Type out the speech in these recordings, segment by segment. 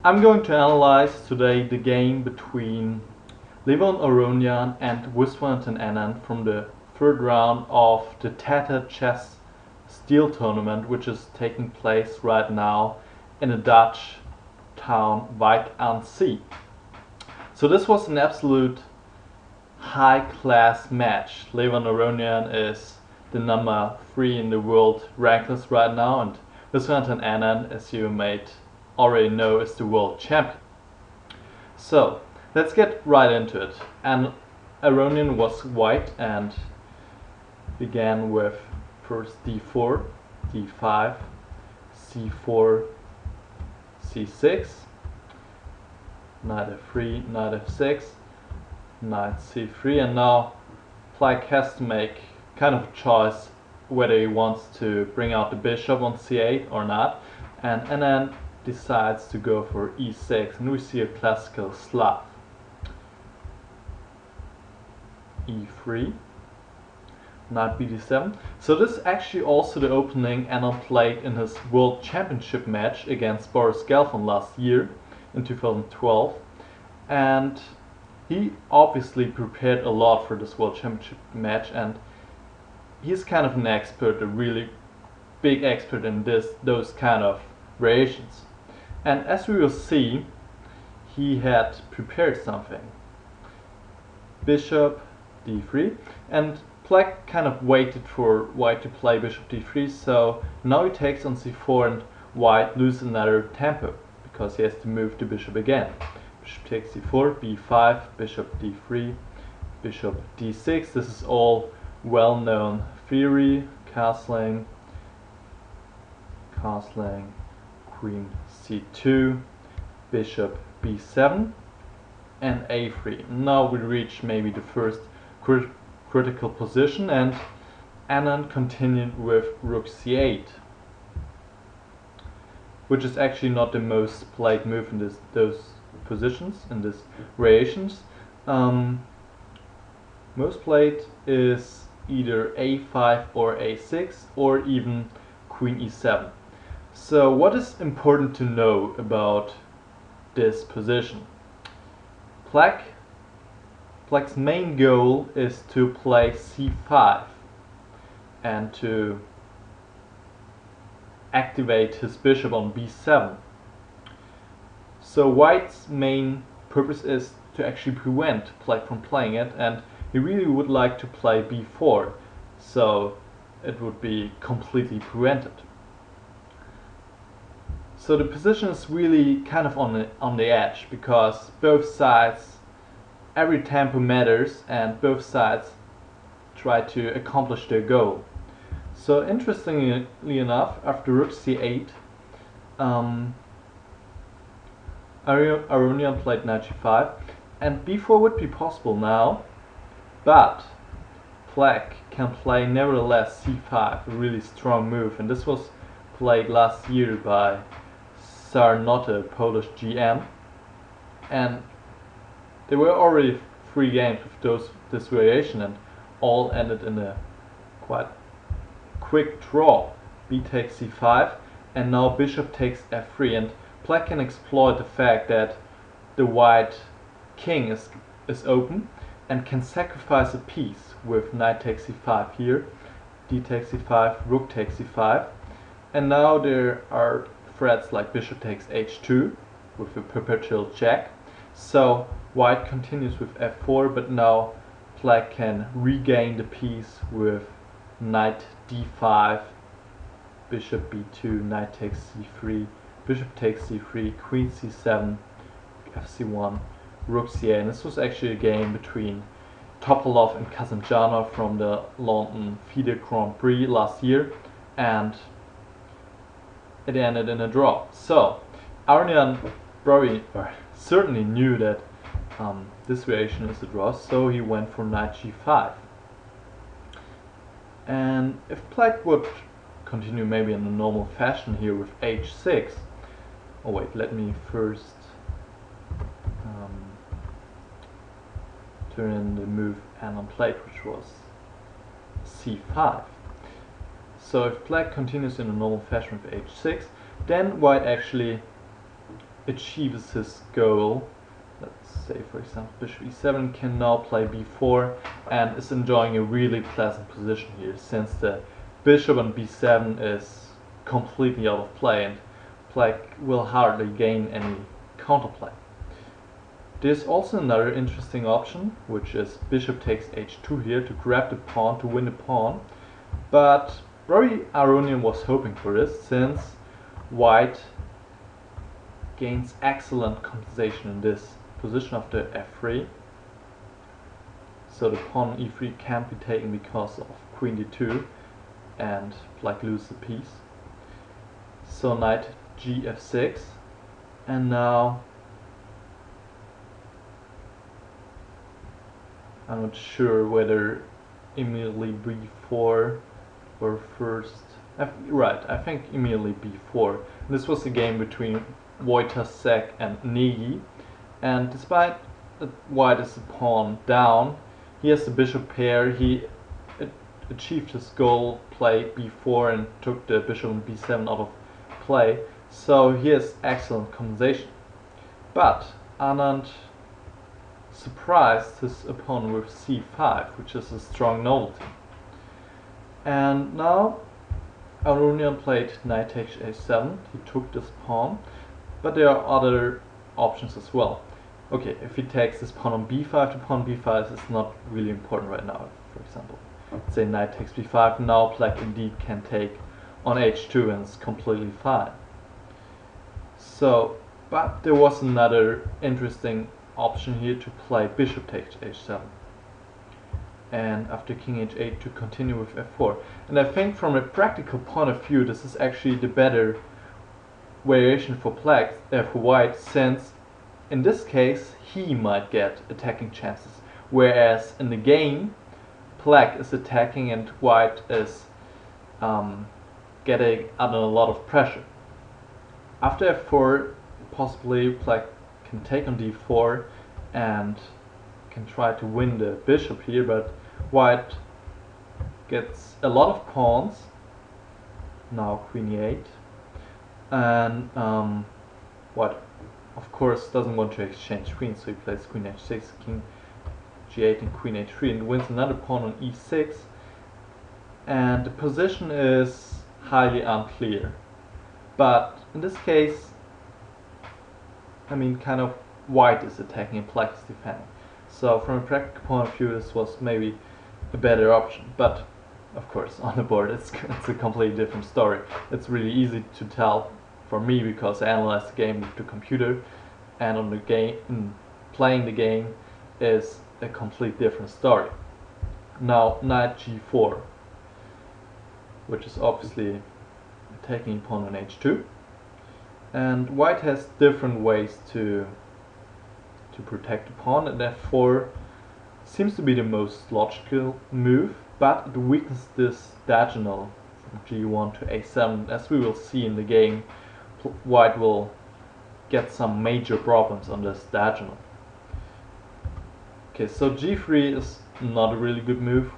I'm going to analyze today the game between Levon Aronian and Viswanathan Anand from the third round of the Tata Chess Steel Tournament, which is taking place right now in the Dutch town Wijk aan Zee. So this was an absolute high-class match. Levon Aronian is the number 3 in the world rank list right now, and Viswanathan Anand, as you might already know, is the world champion. So let's get right into it. And Aronian was white and began with first d4, d5, c4, c6, knight f3, knight f6, knight c3, and now Black has to make kind of a choice whether he wants to bring out the bishop on c8 or not, and Anand decides to go for e6, and we see a classical Slav. e3, knight bd7. So this is actually also the opening Anand played in his World Championship match against Boris Gelfand last year in 2012, and he obviously prepared a lot for this World Championship match, and he's kind of an expert, a really big expert in those kind of variations. And as we will see, he had prepared something. Bishop d3, and Black kind of waited for white to play bishop d3, so now he takes on c4 and white loses another tempo because he has to move the bishop again. Bishop takes c4, b5, bishop d3, bishop d6. This is all well-known theory. Castling, queen c2, bishop b7, and a3. Now we reach maybe the first critical position, and Anand continued with rook c8, which is actually not the most played move in those positions, in these variations. Most played is either a5 or a6, or even queen e7. So what is important to know about this position? Black's main goal is to play c5 and to activate his bishop on b7. So white's main purpose is to actually prevent Black from playing it, and he really would like to play b4, so it would be completely prevented. So the position is really kind of on the edge, because both sides, every tempo matters, and both sides try to accomplish their goal. So interestingly enough, after rook c8, Aronian played knight g5, and b4 would be possible now, but Black can play nevertheless c5, a really strong move, and this was played last year by a Polish GM, and there were already 3 games with this variation, and all ended in a quite quick draw. B takes c5, and now bishop takes f3, and Black can exploit the fact that the white king is open and can sacrifice a piece with knight takes c5 here, d takes c5, rook takes c5, and now there are threats like bishop takes h2 with a perpetual check. So white continues with f4, but now Black can regain the piece with knight d5, bishop b2, knight takes c3, bishop takes c3, queen c7, fc1, rook c8. And this was actually a game between Topalov and Kazanjanov from the London FIDE Grand Prix last year, and it ended in a draw. So Aronian certainly knew that this variation is a draw, so he went for knight g5. And if Black would continue maybe in a normal fashion here with h6, oh wait, let me first turn in the move Anand played, which was c5. So if Black continues in a normal fashion with h6, then white actually achieves his goal. Let's say, for example, bishop e7, can now play b4 and is enjoying a really pleasant position here, since the bishop on b7 is completely out of play and black will hardly gain any counterplay. There's also another interesting option, which is bishop takes h2 here to grab the pawn to win the pawn, but Rory Aronian was hoping for this, since white gains excellent compensation in this position after f3. So the pawn e3 can't be taken because of queen d2 and black loses the piece. So knight gf6, and now I'm not sure whether immediately b4 or first. Right, I think immediately b4. This was a game between Wojciech and Negi, and despite that white is a pawn down, he has the bishop pair. He achieved his goal, played b4 and took the bishop on b7 out of play, so he has excellent compensation. But Anand surprised his opponent with c5, which is a strong novelty. And now Aronian played knight takes a7, he took this pawn, but there are other options as well. Okay, if he takes this pawn on b5 to pawn b5 is not really important right now. For example, say knight takes b5, now black indeed can take on h2 and it's completely fine. So, but there was another interesting option here to play bishop takes h7, and after king h8 to continue with f4. And I think from a practical point of view this is actually the better variation for white, since in this case he might get attacking chances, whereas in the game black is attacking and white is getting under a lot of pressure. After f4 possibly black can take on d4 and can try to win the bishop here, but white gets a lot of pawns. Now queen e8, and white of course doesn't want to exchange queens, so he plays queen h6, king g8 and queen h3 and wins another pawn on e6, and the position is highly unclear. But in this case, I mean, kind of white is attacking and black is defending. So from a practical point of view this was maybe a better option, but of course on the board it's a completely different story. It's really easy to tell for me because I analyze the game with the computer, and on the game, playing the game is a complete different story. Now knight g4, which is obviously attacking pawn on h2, and white has different ways to protect the pawn, and f4 seems to be the most logical move, but it weakens this diagonal from g1 to a7. As we will see in the game, white will get some major problems on this diagonal. Okay, so g3 is not a really good move.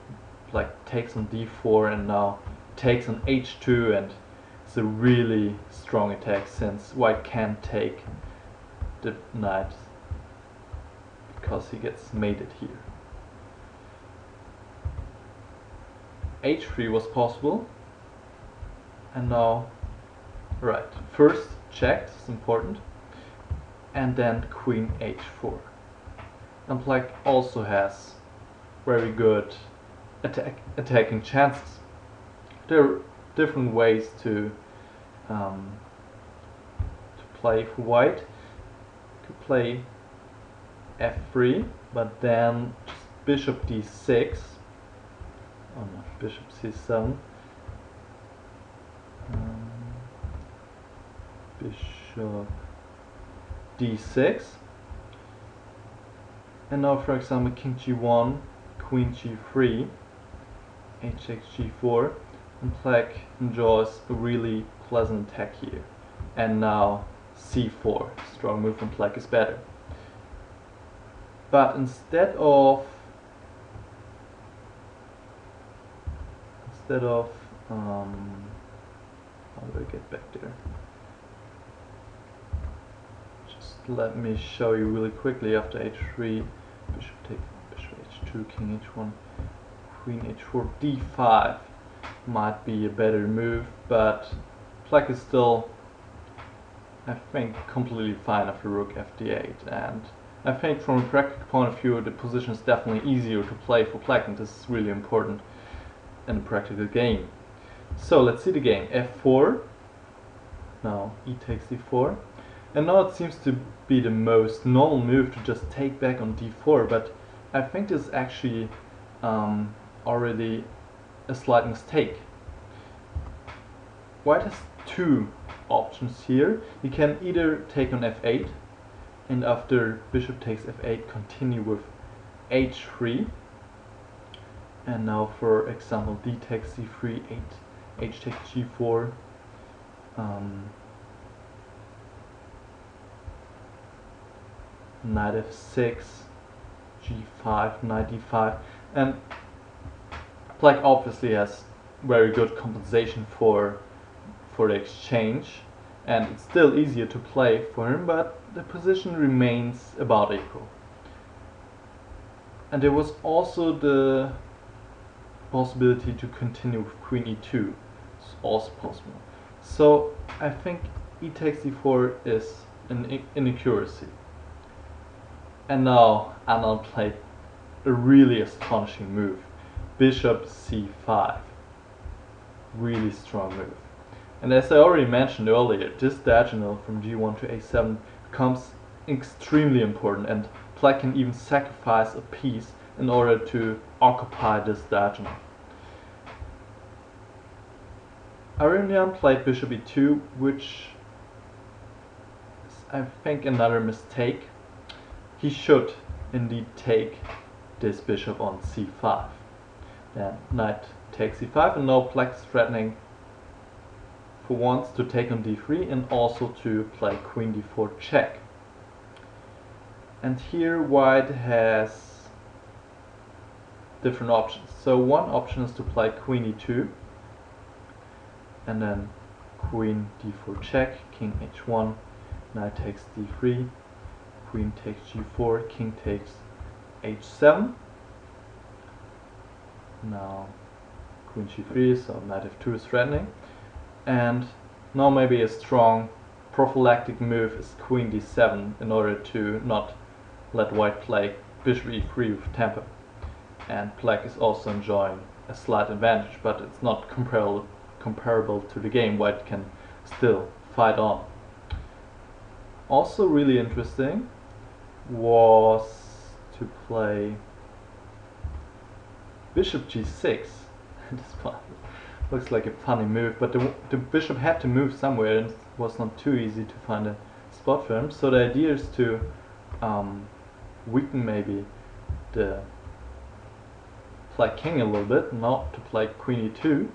Black takes on d4 and now takes on h2, and it's a really strong attack since white can't take the knight because he gets mated here. h3 was possible, and now, right, first checked, it's important, and then queen h4. And black also has very good attacking chances. There are different ways to play for white. You could play f3, but then just bishop d6. Oh no, bishop c7. Bishop d6. And now, for example, king g1, queen g3, h6, g4, and black enjoys a really pleasant attack here. And now c4, strong move from black is better. But instead of how do I get back there? let me show you really quickly. After h3, bishop takes bishop h2, king h1, queen h4, d5 might be a better move, but black is still, I think, completely fine after rook fd8, and I think from a practical point of view the position is definitely easier to play for black, and this is really important in a practical game. So let's see the game. f4, now e takes d4, and now it seems to be the most normal move to just take back on d4, but I think this is actually already a slight mistake. White has two options here. You can either take on f8, and after bishop takes f8 continue with h3, and now for example d takes c3, h takes g4, knight f6, g5, knight d5, and black obviously has very good compensation for the exchange, and it's still easier to play for him, but the position remains about equal. And there was also the possibility to continue with queen e2. It's also possible. So I think e takes d4 is an inaccuracy. And now Anand played a really astonishing move. Bishop c5. Really strong move. And as I already mentioned earlier, this diagonal from g1 to a7 becomes extremely important, and black can even sacrifice a piece in order to occupy this diagonal. Aronian played bishop e2, which is, I think, another mistake. He should indeed take this bishop on c5. Then knight takes c5, and now black is threatening for once to take on d3 and also to play queen d4 check. And here white has different options. So one option is to play queen e2 and then queen d4 check, king h1, knight takes d3, queen takes g4, king takes h7. Now queen g3, so knight f2 is threatening. And now maybe a strong prophylactic move is queen d7 in order to not let white play bishop e3 with tempo. And black is also enjoying a slight advantage, but it's not comparable to the game. White can still fight on. Also really interesting was to play bishop g6. This one looks like a funny move, but the bishop had to move somewhere, and it was not too easy to find a spot for him. So the idea is to weaken maybe the black king a little bit, not to play queen e2.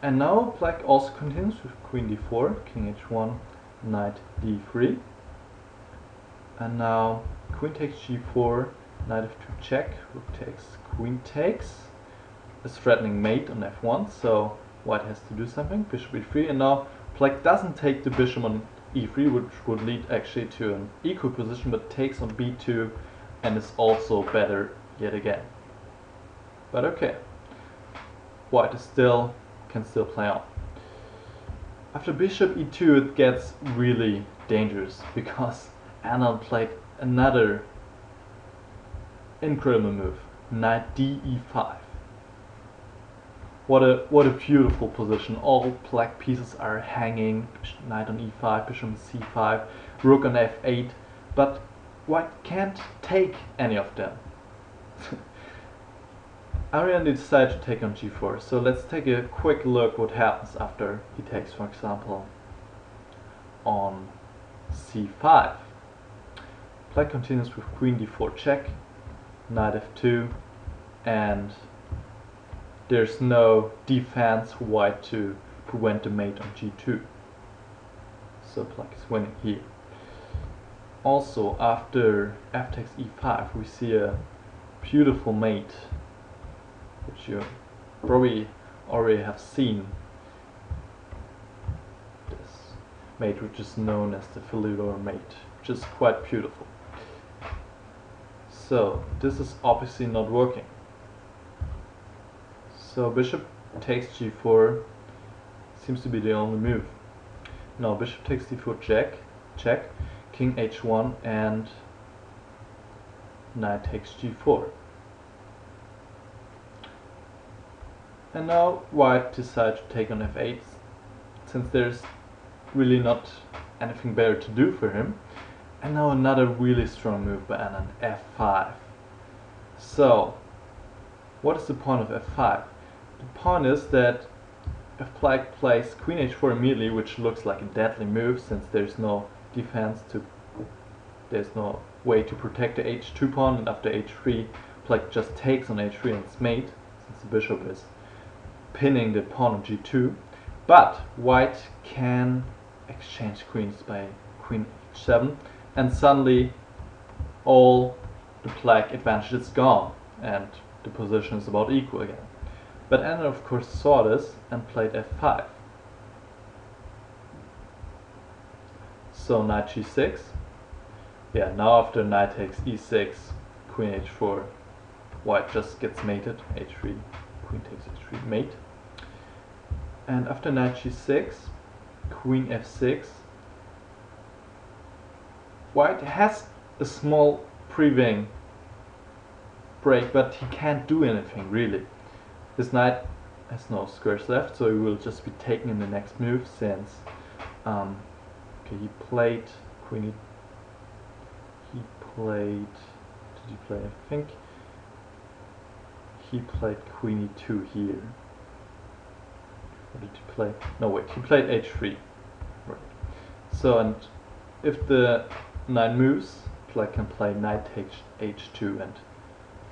And now black also continues with queen d4, king h1, knight d3. And now queen takes g4, knight f2 check, rook takes, queen takes. A threatening mate on f1, so white has to do something, bishop e3, and now black doesn't take the bishop on e3, which would lead actually to an equal position, but takes on b2 and is also better yet again. But okay, white is can still play on. After bishop e2 it gets really dangerous, because Anand played another incredible move, knight d e5. What a beautiful position. All black pieces are hanging, knight on e5, bishop on c5, rook on f8, but white can't take any of them. Aronian decided to take on g4, so let's take a quick look what happens after he takes, for example, on c5. Black continues with queen d4 check, knight f2, and there's no defense for white to prevent the mate on g2. So black is winning here. Also, after f takes e5, we see a beautiful mate, which you probably already have seen. This mate, which is known as the Philidor mate, which is quite beautiful. So this is obviously not working. So bishop takes g4 seems to be the only move. Now bishop takes d4 check, king h1, and knight takes g4. And now white decides to take on f8, since there's really not anything better to do for him. And now another really strong move by Anand, f5. So, what is the point of f5? The point is that if black plays queen h4 immediately, which looks like a deadly move since there's no defense there's no way to protect the h2 pawn, and after h3 black just takes on h3 and it's mate, since the bishop is pinning the pawn on g2. But white can exchange queens by queen h7, and suddenly all the black advantage is gone and the position is about equal again. But Anand of course saw this and played f5. So knight g6. Yeah, now after knight takes e6, queen h4, white just gets mated, h3, queen takes h3, mate. And after knight g6, queen f6, white has a small pre-wing break, but he can't do anything really. This knight has no squares left, so he will just be taken in the next move, since okay, he played queen. Did he play? I think he played queen e2 here. What did he play? No, wait, he played h3. Right. So, and if the knight moves, black can play knight takes h2, and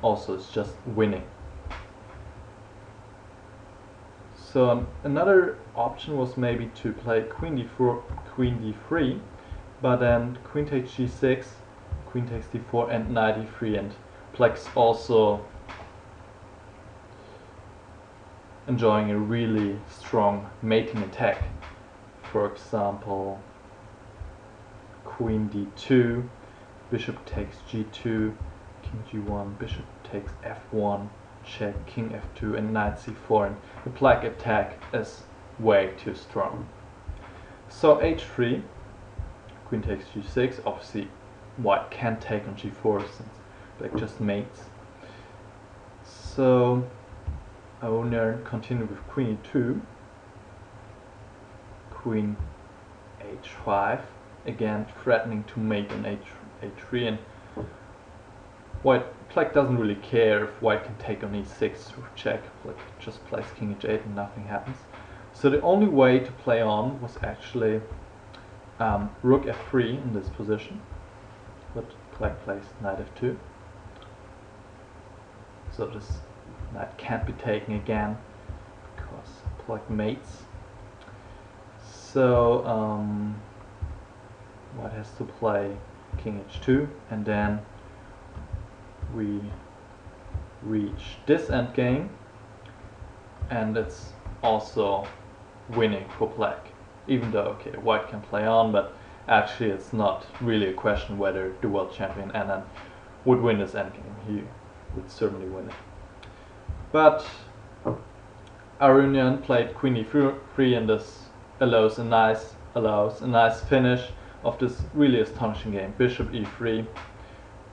also it's just winning. So another option was maybe to play queen d4, queen d3, but then queen takes g6, queen takes d4, and knight e3, and black's also enjoying a really strong mating attack. For example, queen d2, bishop takes g2, king g1, bishop takes f1, check, king f2, and knight c4, and the black attack is way too strong. So h3, queen takes g6, obviously white can't take on g4 since black just mates. So Aronian continued with queen e2, queen h5, again threatening to mate on h3, and black doesn't really care if white can take on e6 with check. Black just plays king h8 and nothing happens. So the only way to play on was actually rook f3 in this position, but black plays knight f2. So this knight can't be taken again because black mates. So white has to play king h2, and then we reach this endgame, and it's also winning for black. Even though, okay, white can play on, but actually it's not really a question whether the world champion Anand would win this endgame. He would certainly win it. But Aronian played queen e3, and this allows a nice finish of this really astonishing game. Bishop e3,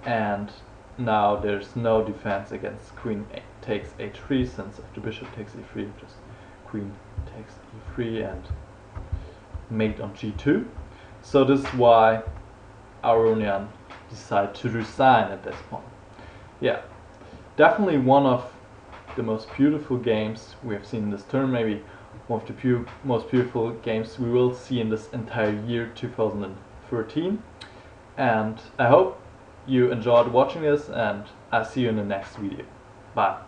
and now there's no defense against queen takes h3, since if the bishop takes e3, just queen takes e3 and mate on g2. So this is why Aronian decided to resign at this point. Yeah, definitely one of the most beautiful games we have seen in this tournament, maybe one of the most beautiful games we will see in this entire year 2013. And I hope you enjoyed watching this, and I'll see you in the next video. Bye.